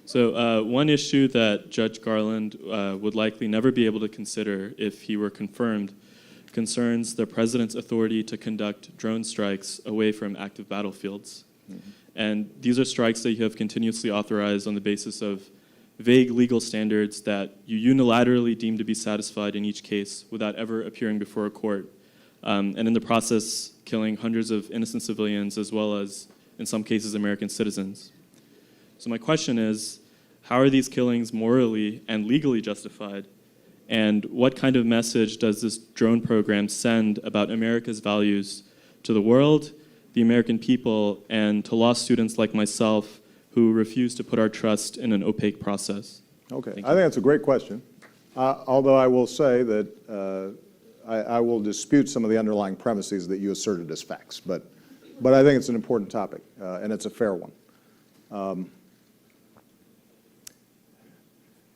So one issue that Judge Garland would likely never be able to consider if he were confirmed concerns the president's authority to conduct drone strikes away from active battlefields. Mm-hmm. And these are strikes that you have continuously authorized on the basis of vague legal standards that you unilaterally deem to be satisfied in each case without ever appearing before a court, and in the process killing hundreds of innocent civilians as well as, in some cases, American citizens. So my question is, how are these killings morally and legally justified? And what kind of message does this drone program send about America's values to the world, the American people, and to law students like myself who refuse to put our trust in an opaque process? Okay, I think that's a great question. Although I will say that I will dispute some of the underlying premises that you asserted as facts, but I think it's an important topic, and it's a fair one.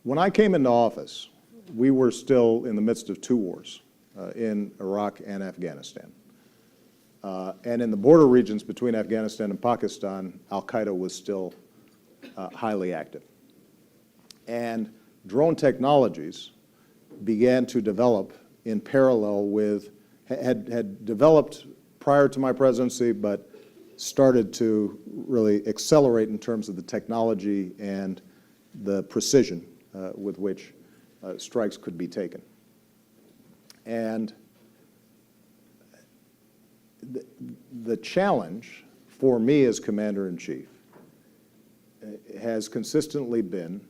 When I came into office, we were still in the midst of two wars, in Iraq and Afghanistan. And in the border regions between Afghanistan and Pakistan, Al-Qaeda was still highly active. And drone technologies began to develop in parallel with, had developed prior to my presidency, but started to really accelerate in terms of the technology and the precision with which strikes could be taken. And the challenge for me as Commander-in-Chief has consistently been,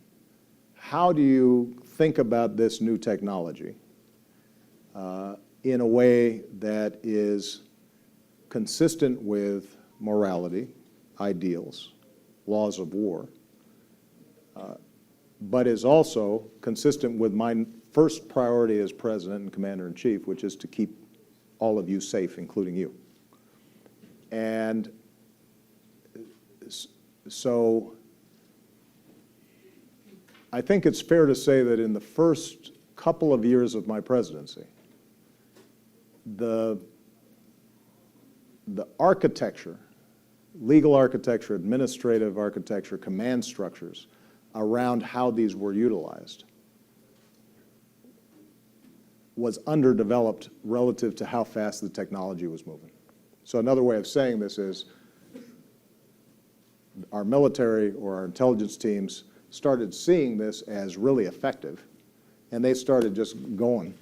how do you think about this new technology in a way that is consistent with morality, ideals, laws of war, but is also consistent with my first priority as President and Commander-in-Chief, which is to keep all of you safe, including you. And so I think it's fair to say that in the first couple of years of my presidency, the architecture, legal architecture, administrative architecture, command structures around how these were utilized was underdeveloped relative to how fast the technology was moving. So another way of saying this is our military or our intelligence teams started seeing this as really effective, and they started just going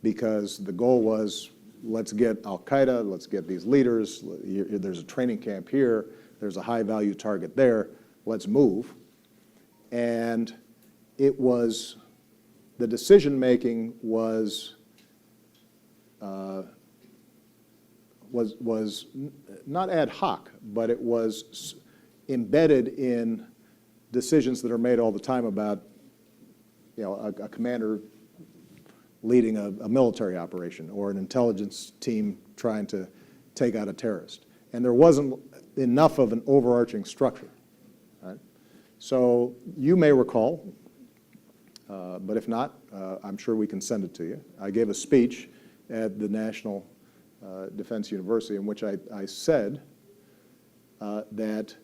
because the goal was, let's get Al-Qaeda, let's get these leaders, there's a training camp here, there's a high-value target there, let's move. And it was, the decision-making was not ad hoc, but it was embedded in decisions that are made all the time about, you know, a commander leading a military operation or an intelligence team trying to take out a terrorist. And there wasn't enough of an overarching structure, right? So you may recall, but if not, I'm sure we can send it to you. I gave a speech at the National Defense University in which I said that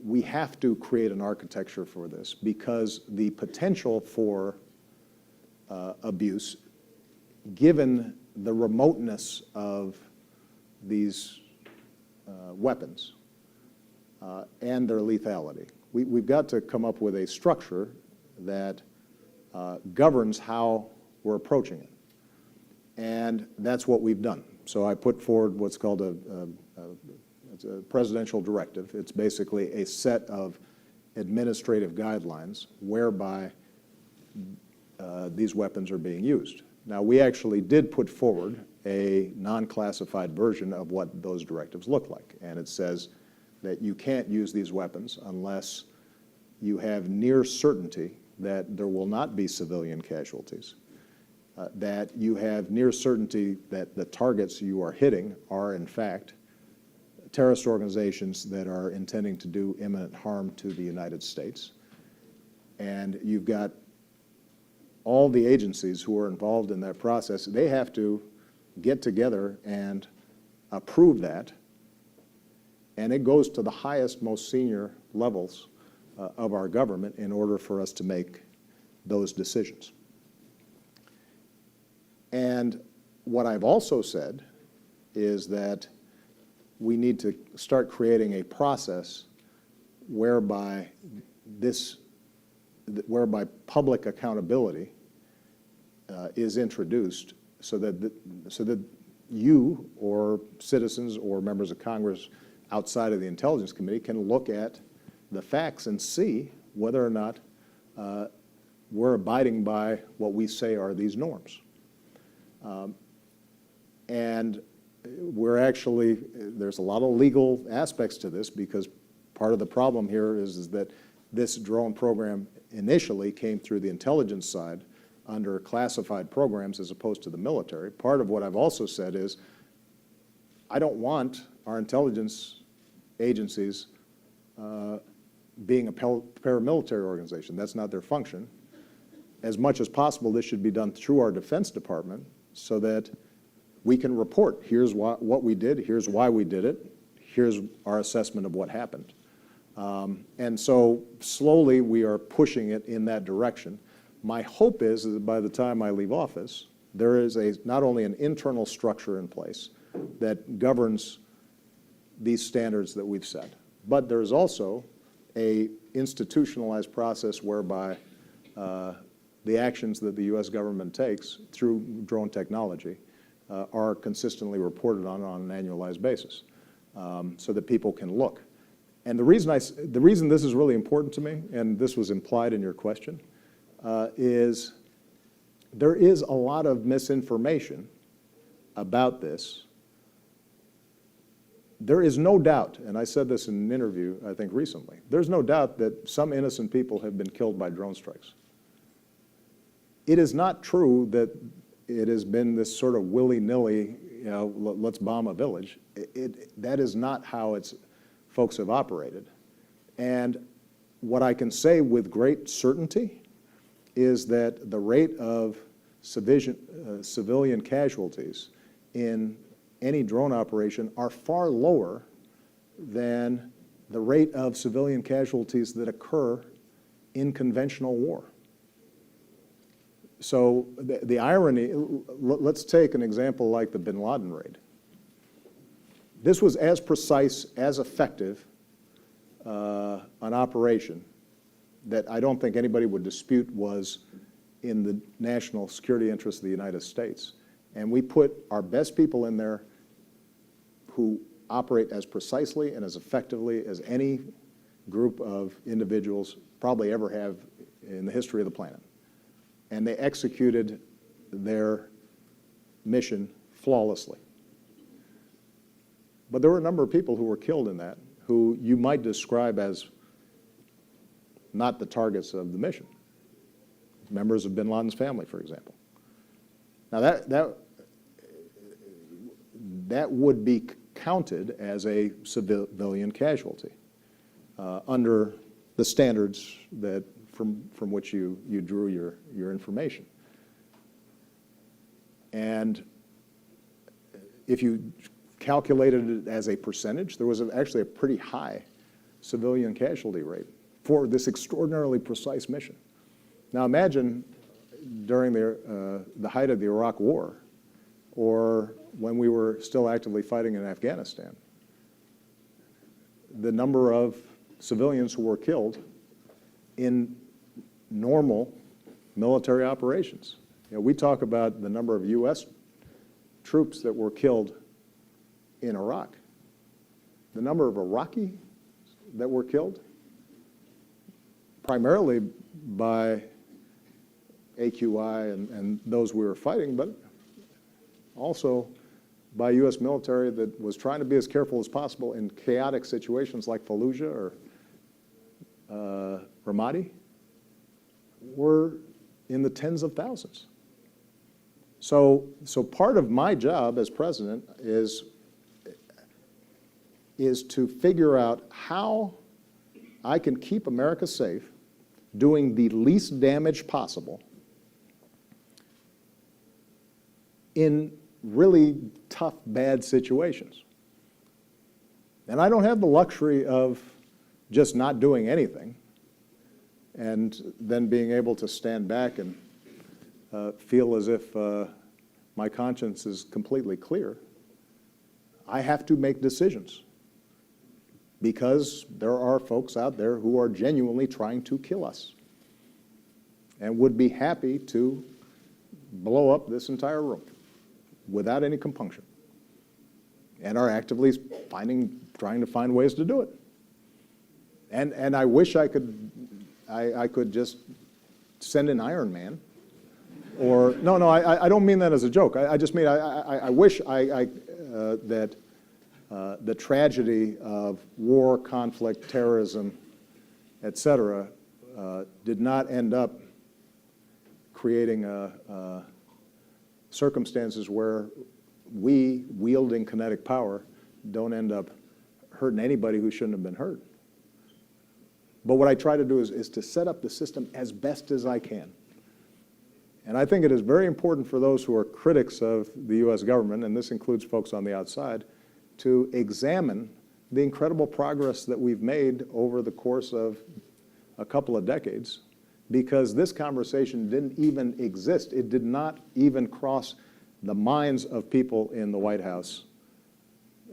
we have to create an architecture for this because the potential for abuse, given the remoteness of these weapons and their lethality, we've got to come up with a structure that governs how we're approaching it. And that's what we've done. So I put forward what's called it's a presidential directive. It's basically a set of administrative guidelines whereby these weapons are being used. Now, we actually did put forward a non-classified version of what those directives look like. And it says that you can't use these weapons unless you have near certainty that there will not be civilian casualties, that you have near certainty that the targets you are hitting are, in fact, terrorist organizations that are intending to do imminent harm to the United States. And you've got all the agencies who are involved in that process, they have to get together and approve that. And it goes to the highest, most senior levels of our government in order for us to make those decisions. And what I've also said is that we need to start creating a process whereby whereby public accountability is introduced so that you or citizens or members of Congress outside of the Intelligence Committee can look at the facts and see whether or not we're abiding by what we say are these norms. And there's a lot of legal aspects to this, because part of the problem here is that this drone program initially came through the intelligence side under classified programs as opposed to the military. Part of what I've also said is I don't want our intelligence agencies being a paramilitary organization. That's not their function. As much as possible, this should be done through our Defense Department so that we can report, here's what we did, here's why we did it, here's our assessment of what happened. And so slowly we are pushing it in that direction. My hope is that by the time I leave office, there is not only an internal structure in place that governs these standards that we've set, but there's also a institutionalized process whereby the actions that the U.S. government takes through drone technology are consistently reported on an annualized basis, so that people can look. And the reason this is really important to me, and this was implied in your question, is there is a lot of misinformation about this. There is no doubt, and I said this in an interview, I think recently, there's no doubt that some innocent people have been killed by drone strikes. It is not true that it has been this sort of willy-nilly, let's bomb a village. That is not how folks have operated. And what I can say with great certainty is that the rate of civilian casualties in any drone operation are far lower than the rate of civilian casualties that occur in conventional war. So the irony, let's take an example like the bin Laden raid. This was as precise, as effective an operation that I don't think anybody would dispute was in the national security interests of the United States. And we put our best people in there who operate as precisely and as effectively as any group of individuals probably ever have in the history of the planet. And they executed their mission flawlessly. But there were a number of people who were killed in that who you might describe as not the targets of the mission. Members of bin Laden's family, for example. Now that would be counted as a civilian casualty under the standards that from which you drew your information. And if you calculated it as a percentage, there was actually a pretty high civilian casualty rate for this extraordinarily precise mission. Now imagine during the height of the Iraq War, or when we were still actively fighting in Afghanistan, the number of civilians who were killed in normal military operations. We talk about the number of U.S. troops that were killed in Iraq. The number of Iraqi that were killed, primarily by AQI and those we were fighting, but also by U.S. military that was trying to be as careful as possible in chaotic situations like Fallujah or Ramadi, were in the tens of thousands. So part of my job as president is to figure out how I can keep America safe, doing the least damage possible in really tough, bad situations. And I don't have the luxury of just not doing anything. and then being able to stand back and feel as if my conscience is completely clear. I have to make decisions because there are folks out there who are genuinely trying to kill us and would be happy to blow up this entire room without any compunction, and are actively trying to find ways to do it. And I wish I could just send an Iron Man, or no, I don't mean that as a joke. I just mean I wish that the tragedy of war, conflict, terrorism, et cetera, did not end up creating circumstances where we, wielding kinetic power, don't end up hurting anybody who shouldn't have been hurt. But what I try to do is to set up the system as best as I can. And I think it is very important for those who are critics of the U.S. government, and this includes folks on the outside, to examine the incredible progress that we've made over the course of a couple of decades, because this conversation didn't even exist. It did not even cross the minds of people in the White House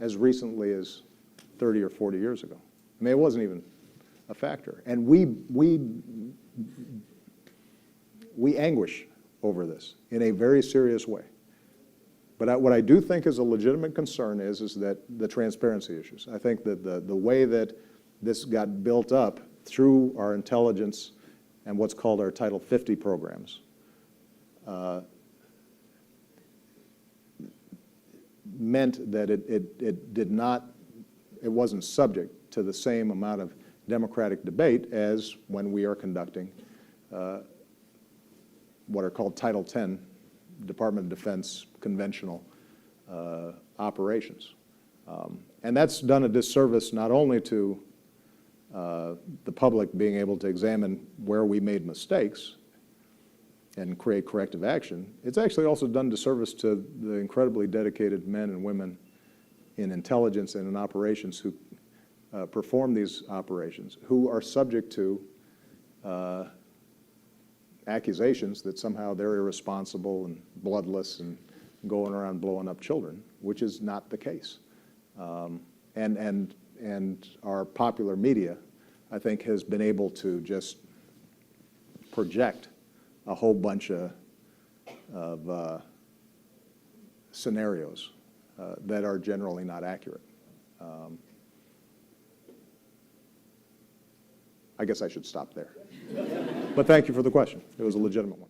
as recently as 30 or 40 years ago. I mean, it wasn't even a factor. And we anguish over this in a very serious way. But what I do think is a legitimate concern is that the transparency issues. I think that the way that this got built up through our intelligence and what's called our Title 50 programs meant that it wasn't subject to the same amount of democratic debate as when we are conducting what are called Title 10 Department of Defense conventional operations. And that's done a disservice not only to the public being able to examine where we made mistakes and create corrective action, it's actually also done disservice to the incredibly dedicated men and women in intelligence and in operations who perform these operations, who are subject to accusations that somehow they're irresponsible and bloodless and going around blowing up children, which is not the case. And our popular media, I think, has been able to just project a whole bunch of scenarios that are generally not accurate. I guess I should stop there. But thank you for the question. It was a legitimate one.